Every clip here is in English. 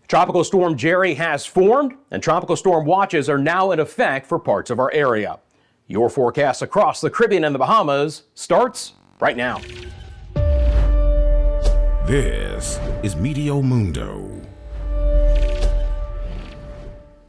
Tropical Storm Jerry has formed, and tropical storm watches are now in effect for parts of our area. Your forecast across the Caribbean and the Bahamas starts right now. This is Meteo Mundo.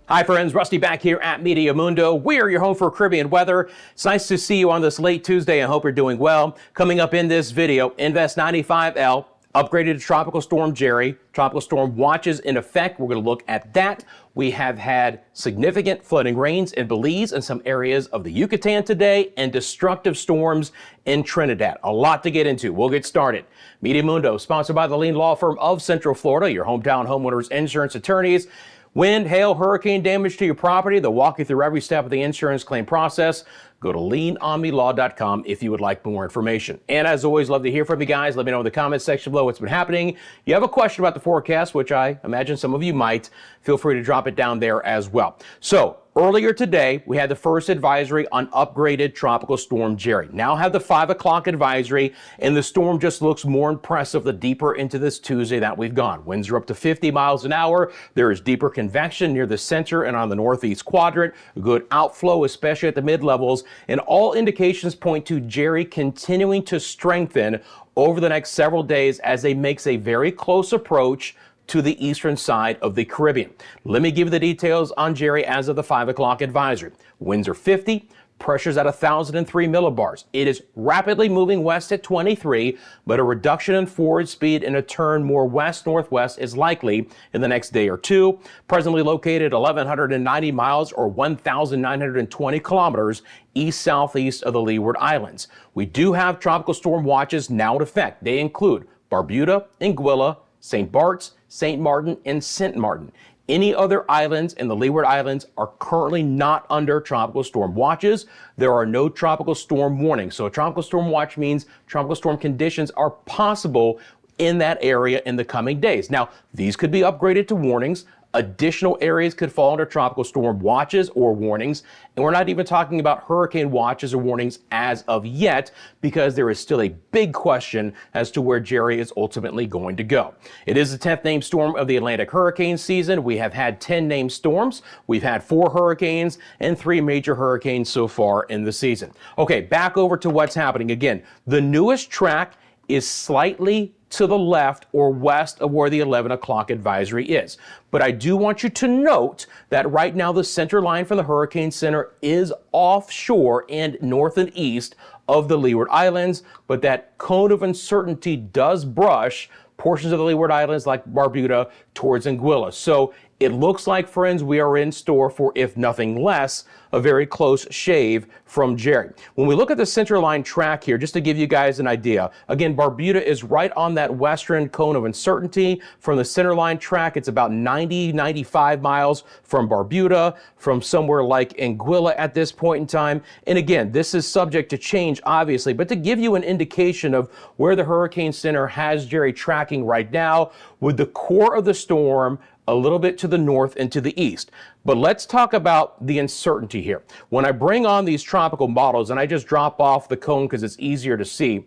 Hi friends, Rusty back here at Meteo Mundo. We are your home for Caribbean weather. It's nice to see you on this late Tuesday. I hope you're doing well. Coming up in this video, Invest 95L upgraded to Tropical Storm Jerry. Tropical storm watches in effect. We're going to look at that. We have had significant flooding rains in Belize and some areas of the Yucatan today, and destructive storms in Trinidad. A lot to get into. We'll get started. Meteo Mundo, sponsored by the leading law firm of Central Florida, your hometown homeowners insurance attorneys. Wind, hail, hurricane damage to your property. They'll walk you through every step of the insurance claim process. Go to leanonmelaw.com if you would like more information. And as always, love to hear from you guys. Let me know in the comments section below what's been happening. You have a question about the forecast, which I imagine some of you might. Feel free to drop it down there as well. So earlier today, we had the first advisory on upgraded Tropical Storm Jerry. Now have the 5 o'clock advisory, and the storm just looks more impressive the deeper into this Tuesday that we've gone. Winds are up to 50 miles an hour. There is deeper convection near the center and on the northeast quadrant. Good outflow, especially at the mid-levels. And all indications point to Jerry continuing to strengthen over the next several days as it makes a very close approach to the eastern side of the Caribbean. Let me give you the details on Jerry as of the 5 o'clock advisory. Winds are 50, pressure's at 1,003 millibars. It is rapidly moving west at 23, but a reduction in forward speed and a turn more west-northwest is likely in the next day or two. Presently located 1,190 miles or 1,920 kilometers east-southeast of the Leeward Islands. We do have tropical storm watches now in effect. They include Barbuda, Anguilla, St. Bart's, St. Martin, and St. Martin. Any other islands in the Leeward Islands are currently not under tropical storm watches. There are no tropical storm warnings. So a tropical storm watch means tropical storm conditions are possible in that area in the coming days. Now, these could be upgraded to warnings. Additional areas could fall under tropical storm watches or warnings. And we're not even talking about hurricane watches or warnings as of yet, because there is still a big question as to where Jerry is ultimately going to go. It is the 10th named storm of the Atlantic hurricane season. We have had 10 named storms. We've had 4 hurricanes and 3 major hurricanes so far in the season. Okay, back over to what's happening. Again, the newest track is slightly to the left or west of where the 11 o'clock advisory is. But I do want you to note that right now the center line from the hurricane center is offshore and north and east of the Leeward Islands, but that cone of uncertainty does brush portions of the Leeward Islands like Barbuda towards Anguilla. So it looks like, friends, we are in store for, if nothing less, a very close shave from Jerry. When we look at the center line track here, just to give you guys an idea, again, Barbuda is right on that western cone of uncertainty. From the center line track, it's about 90, 95 miles from Barbuda, from somewhere like Anguilla at this point in time. And again, this is subject to change, obviously, but to give you an indication of where the hurricane center has Jerry tracking right now, with the core of the storm a little bit to the north and to the east. But let's talk about the uncertainty here. When I bring on these tropical models and I just drop off the cone because it's easier to see,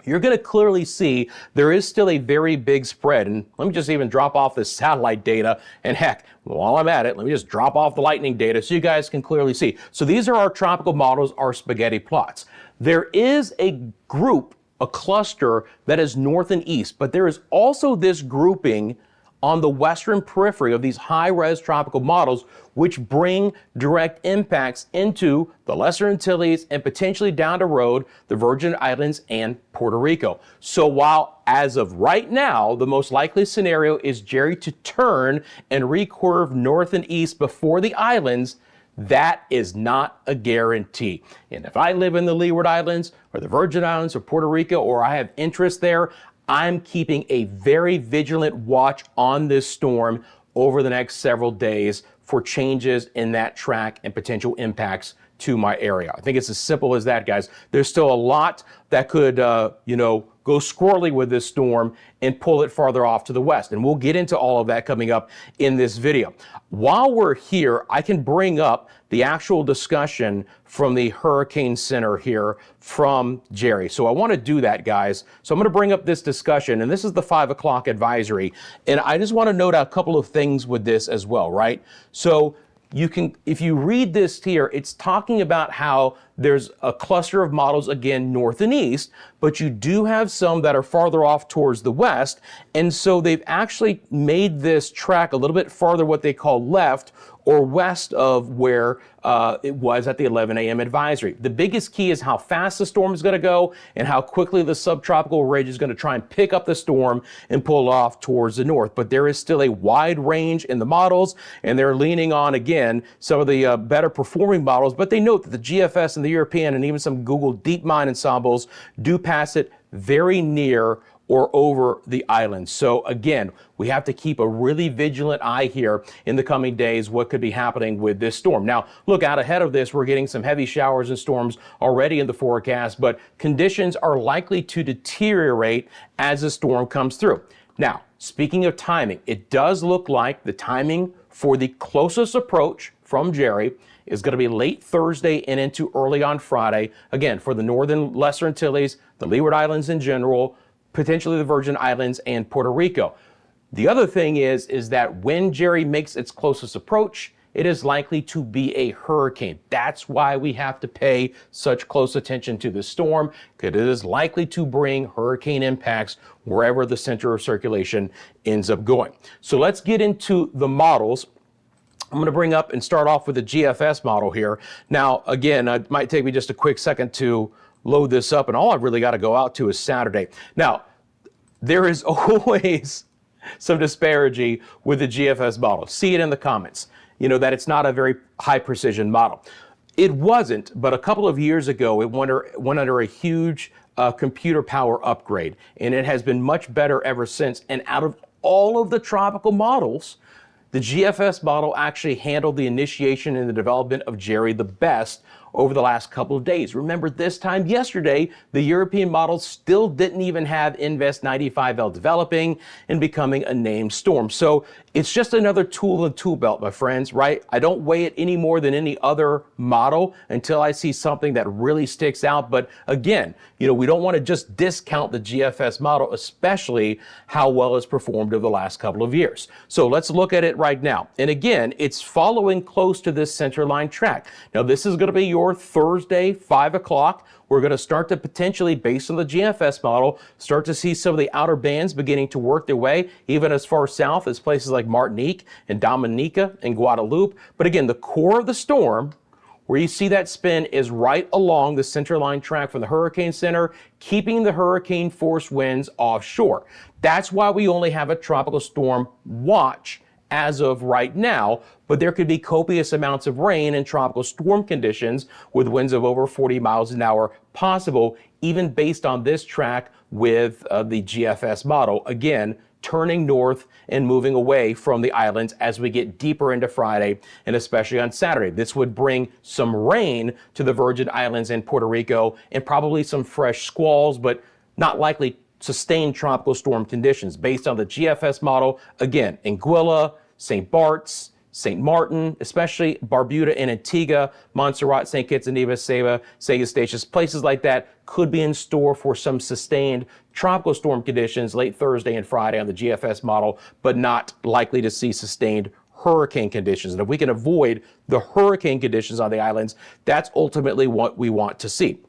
you're going to clearly see there is still a very big spread. And let me just even drop off this satellite data. And heck, while I'm at it, let me just drop off the lightning data so you guys can clearly see. So these are our tropical models, our spaghetti plots. There is a group, a cluster that is north and east, but there is also this grouping on the western periphery of these high-res tropical models, which bring direct impacts into the Lesser Antilles and potentially down the road, the Virgin Islands and Puerto Rico. So while as of right now, the most likely scenario is Jerry to turn and recurve north and east before the islands, that is not a guarantee. And if I live in the Leeward Islands or the Virgin Islands or Puerto Rico, or I have interest there, I'm keeping a very vigilant watch on this storm over the next several days for changes in that track and potential impacts to my area. I think it's as simple as that, guys. There's still a lot that could, go squirrely with this storm and pull it farther off to the west. And we'll get into all of that coming up in this video. While we're here, I can bring up the actual discussion from the Hurricane Center here from Jerry. So I want to do that, guys. So I'm going to bring up this discussion, and this is the 5 o'clock advisory. And I just want to note out a couple of things with this as well, right? So you can, if you read this here, it's talking about how there's a cluster of models, again, north and east, but you do have some that are farther off towards the west. And so they've actually made this track a little bit farther, what they call left or west of where it was at the 11 a.m. advisory. The biggest key is how fast the storm is going to go and how quickly the subtropical ridge is going to try and pick up the storm and pull off towards the north. But there is still a wide range in the models, and they're leaning on, again, some of the better performing models. But they note that the GFS and the European and even some Google DeepMind ensembles do pass it very near or over the island. So again, we have to keep a really vigilant eye here in the coming days, what could be happening with this storm. Now, look, out ahead of this, we're getting some heavy showers and storms already in the forecast, but conditions are likely to deteriorate as the storm comes through. Now, speaking of timing, it does look like the timing for the closest approach from Jerry is going to be late Thursday and into early on Friday. Again, for the northern Lesser Antilles, the Leeward Islands in general, potentially the Virgin Islands and Puerto Rico. The other thing is that when Jerry makes its closest approach, it is likely to be a hurricane. That's why we have to pay such close attention to the storm, because it is likely to bring hurricane impacts wherever the center of circulation ends up going. So let's get into the models. I'm going to bring up and start off with the GFS model here. Now, again, it might take me just a quick second to load this up, and all I've really got to go out to is Saturday. Now, there is always some disparity with the GFS model. See it in the comments, that it's not a very high precision model. It wasn't, but a couple of years ago, it went under a huge computer power upgrade, and it has been much better ever since. And out of all of the tropical models, the GFS model actually handled the initiation and the development of Jerry the best over the last couple of days. Remember, this time yesterday, the European model still didn't even have Invest 95L developing and becoming a named storm. So it's just another tool in the tool belt, my friends, right? I don't weigh it any more than any other model until I see something that really sticks out. But again, we don't want to just discount the GFS model, especially how well it's performed over the last couple of years. So let's look at it right now. And again, it's following close to this center line track. Now, this is going to be your Thursday, 5 o'clock. We're going to start to potentially, based on the GFS model, start to see some of the outer bands beginning to work their way, even as far south as places like Martinique and Dominica and Guadeloupe. But again, the core of the storm, where you see that spin, is right along the center line track from the Hurricane Center, keeping the hurricane force winds offshore. That's why we only have a tropical storm watch as of right now, but there could be copious amounts of rain and tropical storm conditions with winds of over 40 miles an hour possible, even based on this track with the GFS model. Again, turning north and moving away from the islands as we get deeper into Friday and especially on Saturday. This would bring some rain to the Virgin Islands and Puerto Rico and probably some fresh squalls, but not likely sustained tropical storm conditions based on the GFS model. Again, Anguilla, St. Bart's, St. Martin, especially Barbuda and Antigua, Montserrat, St. Kitts and Nevis, Saba, St. Eustatius, places like that could be in store for some sustained tropical storm conditions late Thursday and Friday on the GFS model, but not likely to see sustained hurricane conditions. And if we can avoid the hurricane conditions on the islands, that's ultimately what we want to see.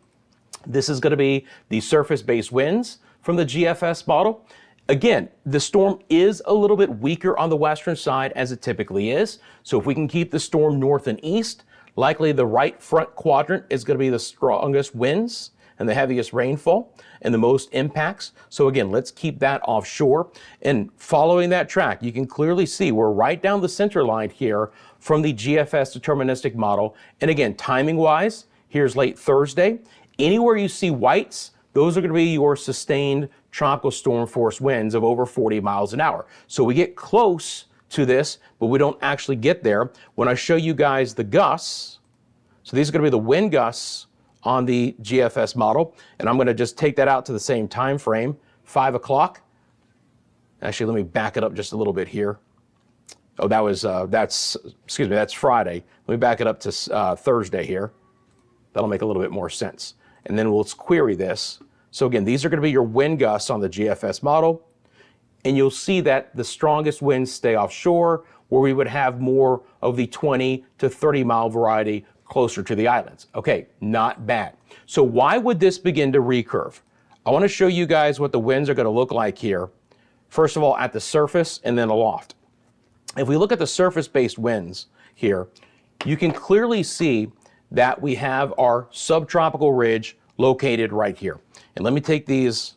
This is going to be the surface-based winds from the GFS model. Again, the storm is a little bit weaker on the western side as it typically is. So if we can keep the storm north and east, likely the right front quadrant is going to be the strongest winds and the heaviest rainfall and the most impacts. So again, let's keep that offshore. And following that track, you can clearly see we're right down the center line here from the GFS deterministic model. And again, timing wise, here's late Thursday. Anywhere you see whites, those are going to be your sustained tropical storm force winds of over 40 miles an hour. So we get close to this, but we don't actually get there. When I show you guys the gusts, So these are going to be the wind gusts on the GFS model, and I'm going to just take that out to the same time frame, 5 o'clock. Actually, let me back it up just a little bit here. Oh, that's Friday. Let me back it up to Thursday here. That'll make a little bit more sense. And then we'll query this. So again, these are going to be your wind gusts on the GFS model. And you'll see that the strongest winds stay offshore, where we would have more of the 20 to 30 mile variety closer to the islands. Okay, not bad. So why would this begin to recurve? I want to show you guys what the winds are going to look like here. First of all, at the surface and then aloft. If we look at the surface-based winds here, you can clearly see that we have our subtropical ridge located right here. And let me take these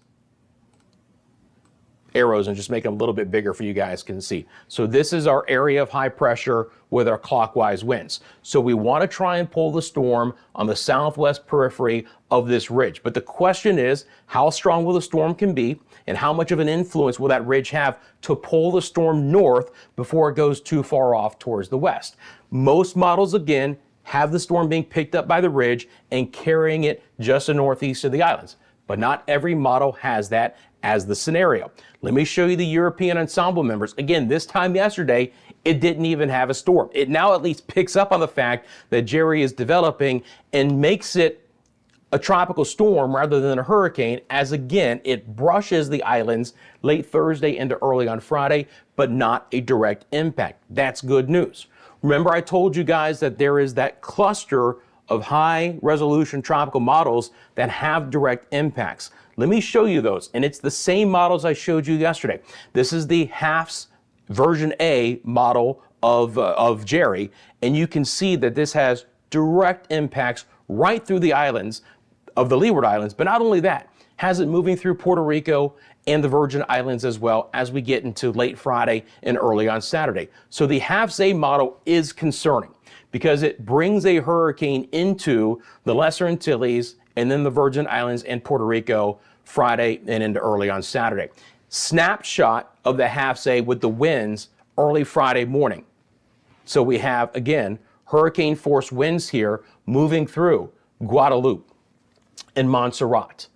arrows and just make them a little bit bigger for you guys can see. So this is our area of high pressure with our clockwise winds. So we want to try and pull the storm on the southwest periphery of this ridge. But the question is, how strong will the storm can be, and how much of an influence will that ridge have to pull the storm north before it goes too far off towards the west? Most models, again, have the storm being picked up by the ridge and carrying it just to northeast of the islands. But not every model has that as the scenario. Let me show you the European ensemble members. Again, this time yesterday, it didn't even have a storm. It now at least picks up on the fact that Jerry is developing and makes it a tropical storm rather than a hurricane, as again, it brushes the islands late Thursday into early on Friday, but not a direct impact. That's good news. Remember, I told you guys that there is that cluster of high resolution tropical models that have direct impacts. Let me show you those, and it's the same models I showed you yesterday. This is the HAFS version A model of Jerry, and you can see that this has direct impacts right through the islands of the Leeward Islands, but not only that, has it moving through Puerto Rico and the Virgin Islands as well as we get into late Friday and early on Saturday. So the HAFS A model is concerning because it brings a hurricane into the Lesser Antilles and then the Virgin Islands and Puerto Rico Friday and into early on Saturday. Snapshot of the HAFS A with the winds early Friday morning. So we have, again, hurricane force winds here moving through Guadeloupe and Montserrat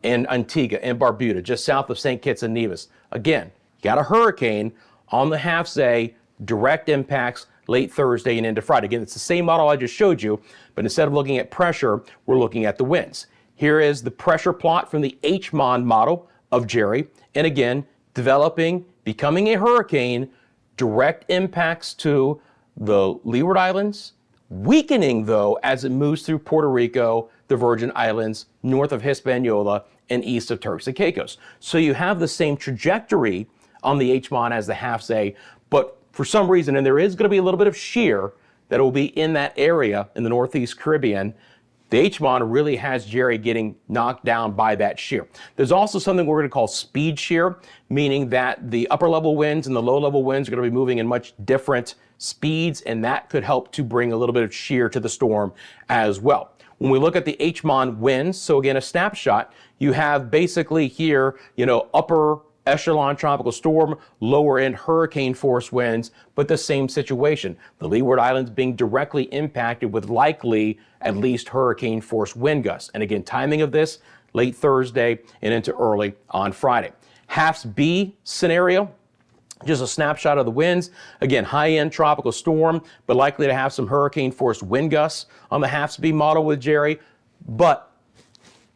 and Antigua and Barbuda, just south of St. Kitts and Nevis. Again, got a hurricane on the HAFS A, direct impacts late Thursday and into Friday. Again, it's the same model I just showed you, but instead of looking at pressure, we're looking at the winds. Here is the pressure plot from the HMON model of Jerry. And again, developing, becoming a hurricane, direct impacts to the Leeward Islands, weakening though as it moves through Puerto Rico, the Virgin Islands, north of Hispaniola, and east of Turks and Caicos. So you have the same trajectory on the HMON as the HAFS A, but for some reason, and there is going to be a little bit of shear that will be in that area in the Northeast Caribbean, the HMON really has Jerry getting knocked down by that shear. There's also something we're going to call speed shear, meaning that the upper level winds and the low level winds are going to be moving in much different speeds, and that could help to bring a little bit of shear to the storm as well. When we look at the HMON winds, so again, a snapshot, you have basically here, upper echelon tropical storm, lower end hurricane force winds, but the same situation. The Leeward Islands being directly impacted with likely at least hurricane force wind gusts. And again, timing of this, late Thursday and into early on Friday. HAFS B scenario, just a snapshot of the winds. Again, high-end tropical storm, but likely to have some hurricane force wind gusts on the HAFS B model with Jerry. But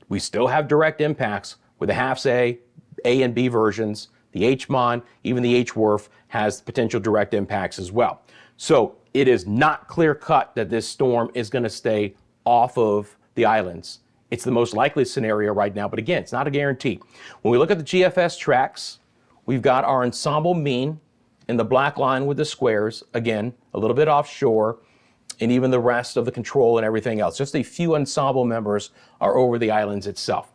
we still have direct impacts with the HAFS A and B versions, the HMON, even the HWRF has potential direct impacts as well. So it is not clear cut that this storm is going to stay off of the islands. It's the most likely scenario right now, but again, it's not a guarantee. When we look at the GFS tracks, we've got our ensemble mean in the black line with the squares, again, a little bit offshore, and even the rest of the control and everything else. Just a few ensemble members are over the islands itself.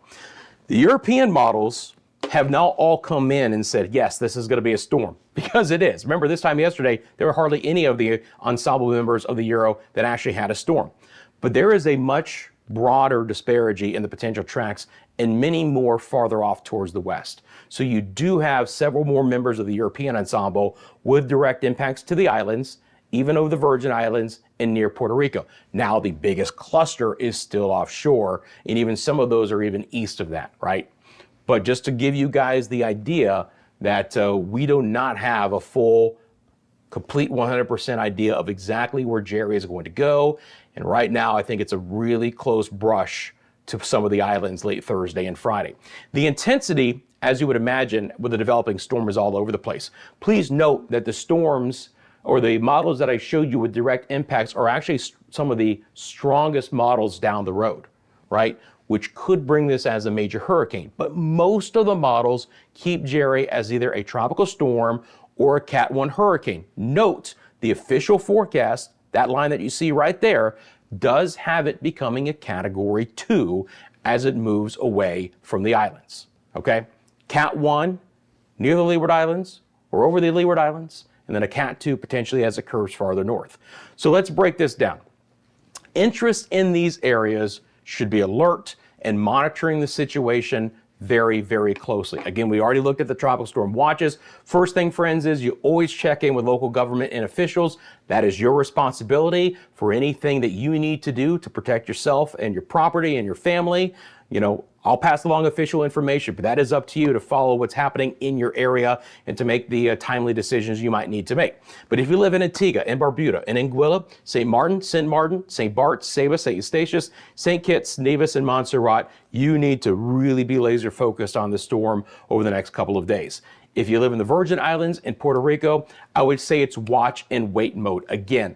The European models have now all come in and said, yes, this is going to be a storm, because it is. Remember, this time yesterday, there were hardly any of the ensemble members of the Euro that actually had a storm. But there is a much broader disparity in the potential tracks and many more farther off towards the west. So you do have several more members of the European ensemble with direct impacts to the islands, even over the Virgin Islands and near Puerto Rico. Now, the biggest cluster is still offshore, and even some of those are even east of that, right? But just to give you guys the idea that we do not have a full, complete 100% idea of exactly where Jerry is going to go. And right now, I think it's a really close brush to some of the islands late Thursday and Friday. The intensity, as you would imagine, with a developing storm is all over the place. Please note that the storms or the models that I showed you with direct impacts are actually some of the strongest models down the road, right? Which could bring this as a major hurricane. But most of the models keep Jerry as either a tropical storm or a Cat 1 hurricane. Note, the official forecast, that line that you see right there, does have it becoming a Category 2 as it moves away from the islands, okay? Cat 1 near the Leeward Islands or over the Leeward Islands, and then a Cat 2 potentially as it curves farther north. So let's break this down. Interest in these areas should be alert and monitoring the situation very, very closely. Again, we already looked at the tropical storm watches. First thing, friends, is you always check in with local government and officials. That is your responsibility for anything that you need to do to protect yourself and your property and your family. You know, I'll pass along official information, but that is up to you to follow what's happening in your area and to make the timely decisions you might need to make. But if you live in Antigua, in Barbuda, in Anguilla, St. Martin, St. Bart, Saba, St. Eustatius, St. Kitts, Nevis, and Montserrat, you need to really be laser focused on the storm over the next couple of days. If you live in the Virgin Islands and Puerto Rico, I would say it's watch and wait mode. Again,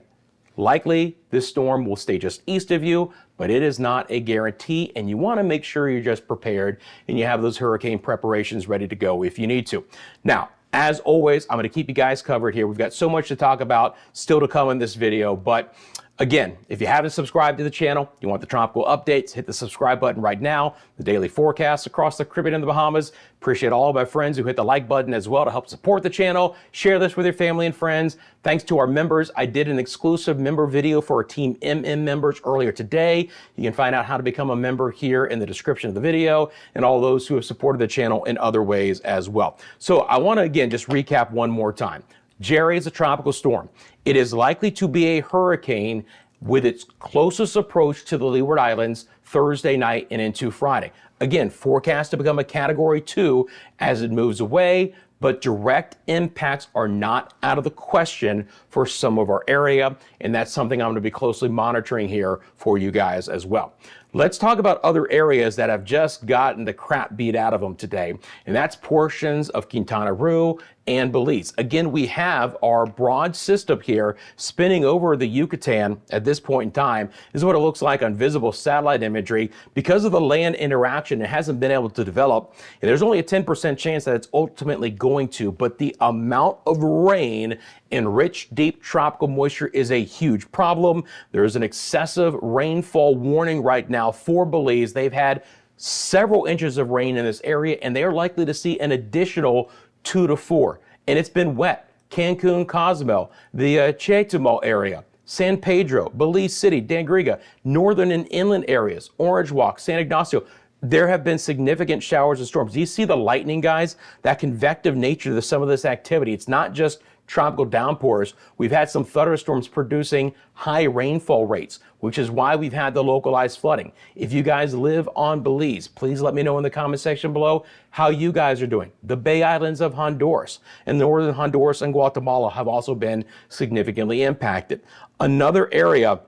likely this storm will stay just east of you, but it is not a guarantee, and you want to make sure you're just prepared and you have those hurricane preparations ready to go if you need to. Now, as always, I'm going to keep you guys covered here. We've got so much to talk about still to come in this video, but again, if you haven't subscribed to the channel, you want the tropical updates, hit the subscribe button right now. The daily forecasts across the Caribbean and the Bahamas. Appreciate all of my friends who hit the like button as well to help support the channel. Share this with your family and friends. Thanks to our members, I did an exclusive member video for our Team MM members earlier today. You can find out how to become a member here in the description of the video, and all those who have supported the channel in other ways as well. So I want to again just recap one more time. Jerry is a tropical storm. It is likely to be a hurricane with its closest approach to the Leeward Islands Thursday night and into Friday. Again, forecast to become a Category 2 as it moves away, but direct impacts are not out of the question for some of our area, and that's something I'm going to be closely monitoring here for you guys as well. Let's talk about other areas that have just gotten the crap beat out of them today, and that's portions of Quintana Roo and Belize. Again, we have our broad system here spinning over the Yucatan at this point in time. This is what it looks like on visible satellite imagery. Because of the land interaction, it hasn't been able to develop, and there's only a 10% chance that it's ultimately going to, but the amount of rain and rich, deep tropical moisture is a huge problem. There's an excessive rainfall warning right now for Belize. They've had several inches of rain in this area, and they are likely to see an additional 2 to 4. And it's been wet. Cancun, Cozumel, the Chetumal area, San Pedro, Belize City, Dangriga, northern and inland areas, Orange Walk, San Ignacio. There have been significant showers and storms. Do you see the lightning, guys? That convective nature to some of this activity. It's not just tropical downpours. We've had some thunderstorms producing high rainfall rates, which is why we've had the localized flooding. If you guys live on Belize, please let me know in the comment section below how you guys are doing. The Bay Islands of Honduras and northern Honduras and Guatemala have also been significantly impacted. Another area,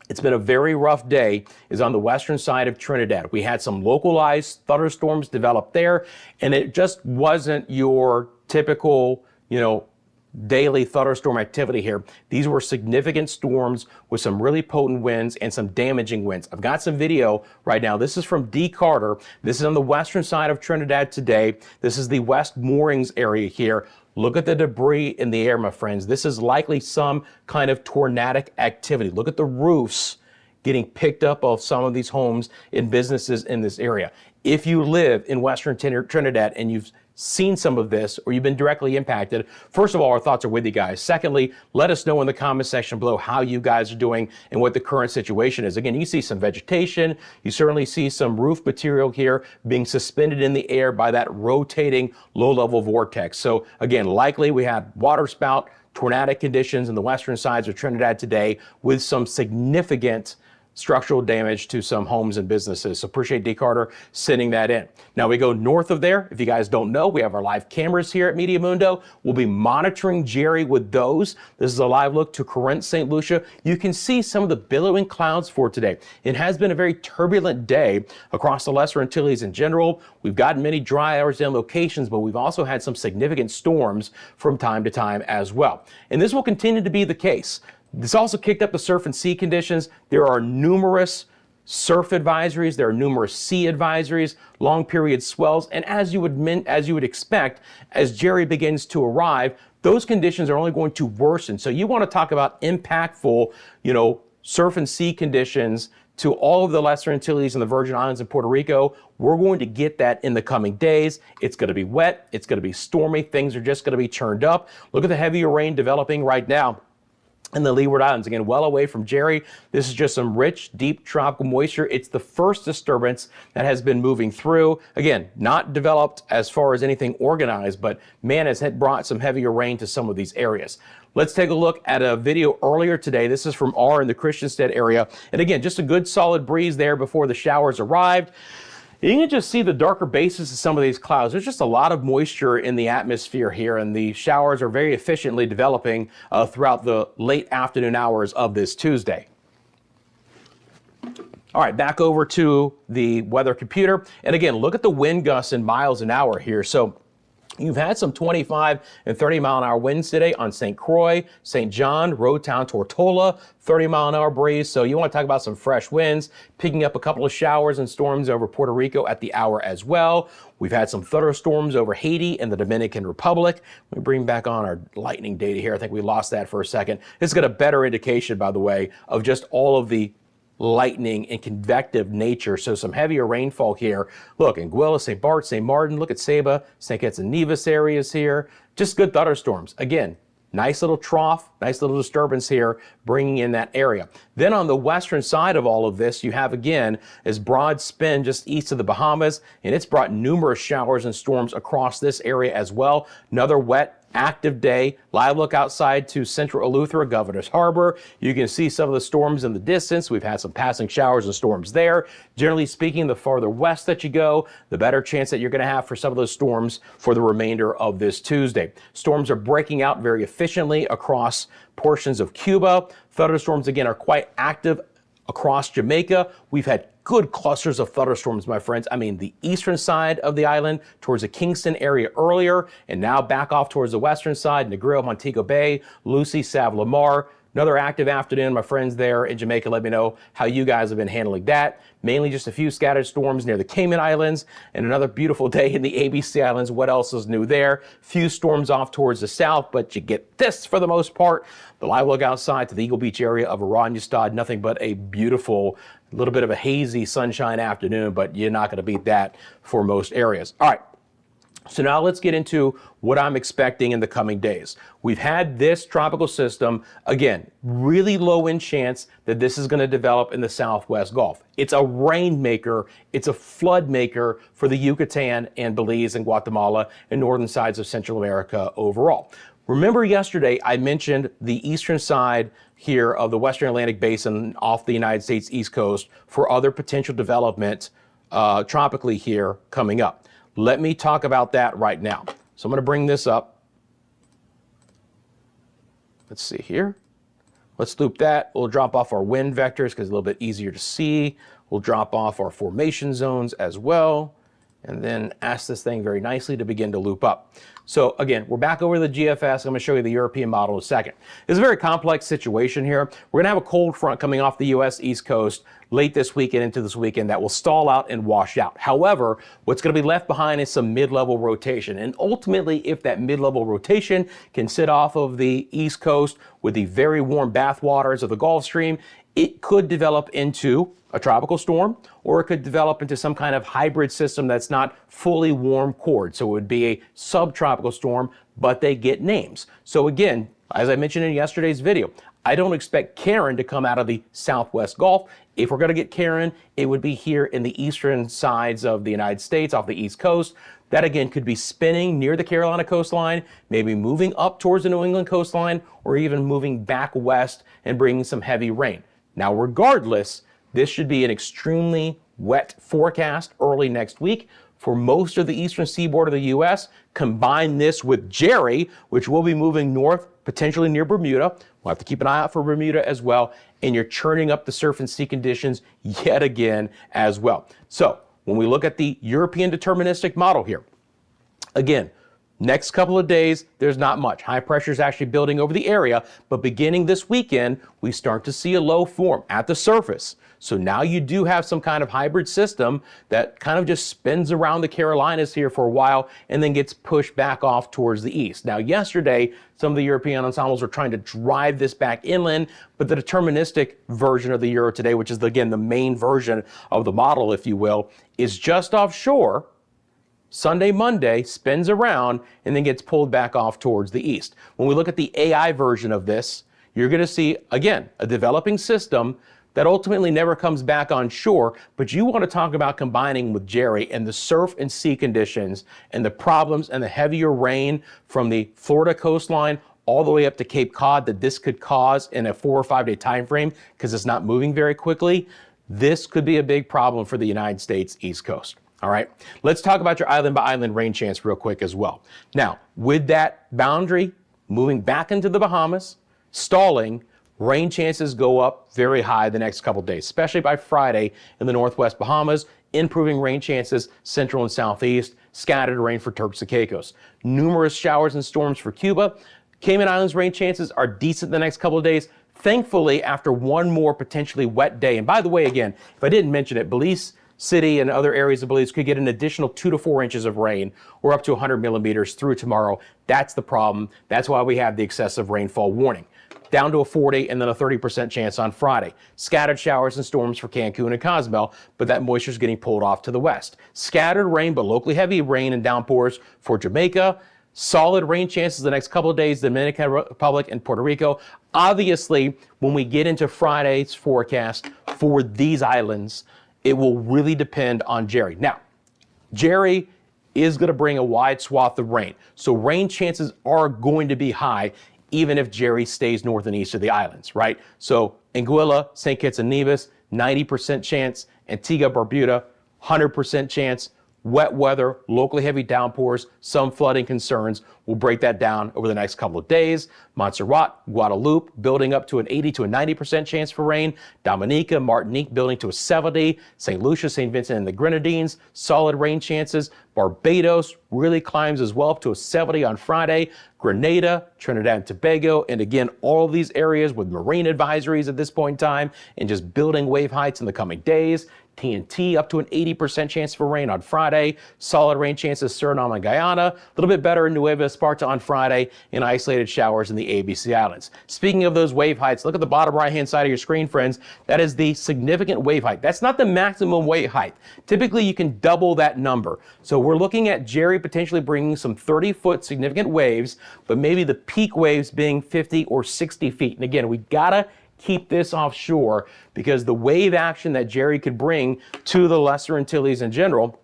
it's been a very rough day, is on the western side of Trinidad. We had some localized thunderstorms develop there, and it just wasn't your typical, daily thunderstorm activity here. These were significant storms with some really potent winds and some damaging winds. I've got some video right now. This is from D. Carter. This is on the western side of Trinidad today. This is the West Moorings area here. Look at the debris in the air, my friends. This is likely some kind of tornadic activity. Look at the roofs getting picked up of some of these homes and businesses in this area. If you live in Western Trinidad and you've seen some of this or you've been directly impacted, first of all, our thoughts are with you guys. Secondly, let us know in the comment section below how you guys are doing and what the current situation is. Again, you see some vegetation, you certainly see some roof material here being suspended in the air by that rotating low-level vortex. So again, likely we had water spout, tornadic conditions in the western sides of Trinidad today with some significant structural damage to some homes and businesses. So appreciate D. Carter sending that in. Now we go north of there. If you guys don't know, we have our live cameras here at Meteo Mundo. We'll be monitoring Jerry with those. This is a live look to Corinth, St. Lucia. You can see some of the billowing clouds for today. It has been a very turbulent day across the Lesser Antilles in general. We've gotten many dry hours and locations, but we've also had some significant storms from time to time as well. And this will continue to be the case. This also kicked up the surf and sea conditions. There are numerous surf advisories. There are numerous sea advisories, long period swells. And as you would expect, as Jerry begins to arrive, those conditions are only going to worsen. So you want to talk about impactful, surf and sea conditions to all of the Lesser Antilles and the Virgin Islands and Puerto Rico. We're going to get that in the coming days. It's going to be wet. It's going to be stormy. Things are just going to be churned up. Look at the heavier rain developing right now in the Leeward Islands, again, well away from Jerry. This is just some rich, deep tropical moisture. It's the first disturbance that has been moving through. Again, not developed as far as anything organized, but man, has brought some heavier rain to some of these areas. Let's take a look at a video earlier today. This is from R in the Christiansted area. And again, just a good solid breeze there before the showers arrived. You can just see the darker bases of some of these clouds. There's just a lot of moisture in the atmosphere here, and the showers are very efficiently developing throughout the late afternoon hours of this Tuesday. All right, back over to the weather computer. And again, look at the wind gusts in miles an hour here. So you've had some 25 and 30 mile an hour winds today on St. Croix, St. John, Road Town, Tortola, 30 mile an hour breeze. So you want to talk about some fresh winds, picking up a couple of showers and storms over Puerto Rico at the hour as well. We've had some thunderstorms over Haiti and the Dominican Republic. Let me bring back on our lightning data here. I think we lost that for a second. This got a better indication, by the way, of just all of the lightning and convective nature. So some heavier rainfall here. Look, Anguilla, St. Bart, St. Martin, look at Saba, St. Kitts and Nevis areas here. Just good thunderstorms. Again, nice little trough, nice little disturbance here, bringing in that area. Then on the western side of all of this, you have again, is broad spin just east of the Bahamas, and it's brought numerous showers and storms across this area as well. Another wet, active day. Live look outside to central Eleuthera, Governor's Harbor. You can see some of the storms in the distance. We've had some passing showers and storms there. Generally speaking, the farther west that you go, the better chance that you're going to have for some of those storms for the remainder of this Tuesday. Storms are breaking out very efficiently across portions of Cuba. Thunderstorms, again, are quite active across Jamaica. We've had good clusters of thunderstorms, my friends. I mean, the eastern side of the island towards the Kingston area earlier, and now back off towards the western side, Negril, Montego Bay, Lucy, Sav-la-Mar. Another active afternoon, my friends there in Jamaica. Let me know how you guys have been handling that. Mainly just a few scattered storms near the Cayman Islands and another beautiful day in the ABC Islands. What else is new there? Few storms off towards the south, but you get this for the most part. The live look outside to the Eagle Beach area of Oranjestad, nothing but a beautiful, little bit of a hazy sunshine afternoon, but you're not going to beat that for most areas. All right. So now let's get into what I'm expecting in the coming days. We've had this tropical system, again, really low in chance that this is going to develop in the Southwest Gulf. It's a rainmaker, it's a flood maker for the Yucatan and Belize and Guatemala and northern sides of Central America overall. Remember yesterday I mentioned the eastern side here of the Western Atlantic Basin off the United States East Coast for other potential development tropically here coming up. Let me talk about that right now. So I'm going to bring this up. Let's see here. Let's loop that. We'll drop off our wind vectors because it's a little bit easier to see. We'll drop off our formation zones as well. And then ask this thing very nicely to begin to loop up. So again, we're back over to the GFS. I'm going to show you the European model in a second. It's a very complex situation here. We're going to have a cold front coming off the U.S. East Coast late this weekend into this weekend that will stall out and wash out. However, what's going to be left behind is some mid-level rotation. And ultimately, if that mid-level rotation can sit off of the East Coast with the very warm bathwaters of the Gulf Stream, it could develop into a tropical storm, or it could develop into some kind of hybrid system that's not fully warm core. So it would be a subtropical storm, but they get names. So again, as I mentioned in yesterday's video, I don't expect Karen to come out of the Southwest Gulf. If we're going to get Karen, it would be here in the eastern sides of the United States, off the East Coast. That again could be spinning near the Carolina coastline, maybe moving up towards the New England coastline, or even moving back west and bringing some heavy rain. Now, regardless, this should be an extremely wet forecast early next week for most of the eastern seaboard of the U.S. Combine this with Jerry, which will be moving north, potentially near Bermuda. We'll have to keep an eye out for Bermuda as well. And you're churning up the surf and sea conditions yet again as well. So when we look at the European deterministic model here, again, next couple of days, there's not much. High pressure is actually building over the area, but beginning this weekend, we start to see a low form at the surface. So now you do have some kind of hybrid system that kind of just spins around the Carolinas here for a while and then gets pushed back off towards the east. Now, yesterday, some of the European ensembles were trying to drive this back inland, but the deterministic version of the Euro today, which is, again, the main version of the model, if you will, is just offshore. Sunday, Monday, spins around and then gets pulled back off towards the east. When we look at the AI version of this, you're going to see, again, a developing system that ultimately never comes back on shore, but you want to talk about combining with Jerry and the surf and sea conditions and the problems and the heavier rain from the Florida coastline all the way up to Cape Cod that this could cause in a 4 or 5 day time frame because it's not moving very quickly. This could be a big problem for the United States East Coast. All right, let's talk about your island by island rain chance real quick as well. Now, with that boundary moving back into the Bahamas, stalling, rain chances go up very high the next couple days, especially by Friday in the Northwest Bahamas, improving rain chances central and southeast, scattered rain for Turks and Caicos. Numerous showers and storms for Cuba. Cayman Islands rain chances are decent the next couple of days. Thankfully, after one more potentially wet day, and by the way, again, if I didn't mention it, Belize City and other areas of Belize could get an additional 2 to 4 inches of rain or up to 100 millimeters through tomorrow. That's the problem. That's why we have the excessive rainfall warning. Down to a 40 and then a 30% chance on Friday. Scattered showers and storms for Cancun and Cozumel, but that moisture is getting pulled off to the west. Scattered rain, but locally heavy rain and downpours for Jamaica. Solid rain chances the next couple of days, Dominican Republic and Puerto Rico. Obviously, when we get into Friday's forecast for these islands, it will really depend on Jerry. Now, Jerry is going to bring a wide swath of rain. So rain chances are going to be high, even if Jerry stays north and east of the islands, right? So Anguilla, St. Kitts and Nevis, 90% chance. Antigua, Barbuda, 100% chance. Wet weather, locally heavy downpours, some flooding concerns. We'll break that down over the next couple of days. Montserrat, Guadeloupe, building up to an 80 to a 90% chance for rain. Dominica, Martinique, building to a 70. St. Lucia, St. Vincent and the Grenadines, solid rain chances. Barbados really climbs as well up to a 70 on Friday. Grenada, Trinidad and Tobago, and again, all of these areas with marine advisories at this point in time and just building wave heights in the coming days. TNT up to an 80% chance for rain on Friday. Solid rain chances Suriname and Guyana. A little bit better in Nueva Esparta on Friday and isolated showers in the ABC Islands. Speaking of those wave heights, look at the bottom right-hand side of your screen, friends. That is the significant wave height. That's not the maximum wave height. Typically, you can double that number. So we're looking at Jerry potentially bringing some 30-foot significant waves, but maybe the peak waves being 50 or 60 feet. And again, we gotta keep this offshore because the wave action that Jerry could bring to the Lesser Antilles in general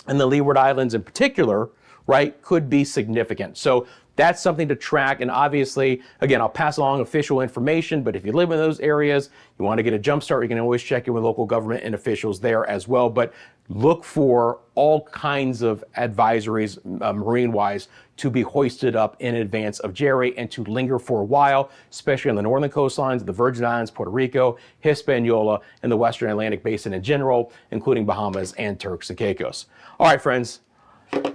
and the Leeward Islands in particular, right, could be significant. So that's something to track. And obviously, again, I'll pass along official information, but if you live in those areas, you want to get a jump start, you can always check in with local government and officials there as well. But look for all kinds of advisories, marine-wise, to be hoisted up in advance of Jerry and to linger for a while, especially on the northern coastlines, the Virgin Islands, Puerto Rico, Hispaniola, and the Western Atlantic Basin in general, including Bahamas and Turks and Caicos. All right, friends.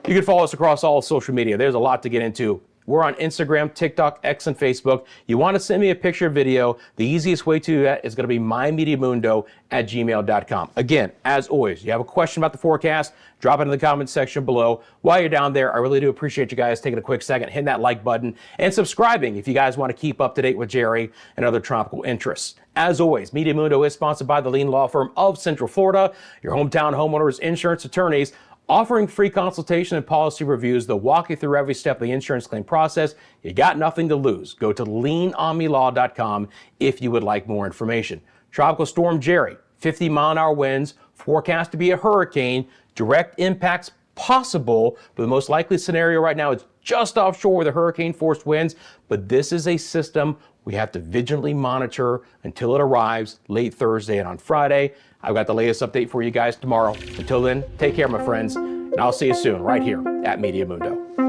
You can follow us across all social media. There's a lot to get into. We're on Instagram, TikTok, X, and Facebook. You want to send me a picture or video, the easiest way to do that is going to be mymediamundo@gmail.com. Again, as always, you have a question about the forecast, drop it in the comments section below. While you're down there, I really do appreciate you guys taking a quick second, hitting that like button, and subscribing if you guys want to keep up to date with Jerry and other tropical interests. As always, Meteo Mundo is sponsored by the Lean Law Firm of Central Florida, your hometown homeowners insurance attorneys, offering free consultation and policy reviews. They'll walk you through every step of the insurance claim process. You got nothing to lose. Go to leanonmelaw.com if you would like more information. Tropical Storm Jerry, 50-mile-an-hour winds, forecast to be a hurricane, direct impacts possible, but the most likely scenario right now is just offshore with the hurricane-force winds, but this is a system we have to vigilantly monitor until it arrives late Thursday and on Friday. I've got the latest update for you guys tomorrow. Until then, take care, my friends, and I'll see you soon right here at Meteo Mundo.